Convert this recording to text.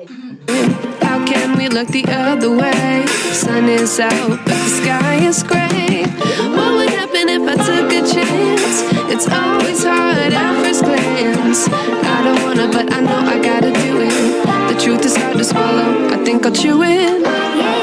How can we look the other way? Sun is out, but the sky is gray. What would happen if I took a chance? It's always hard at first glance. I don't wanna, but I know I gotta do it. The truth is hard to swallow, I think I'll chew it.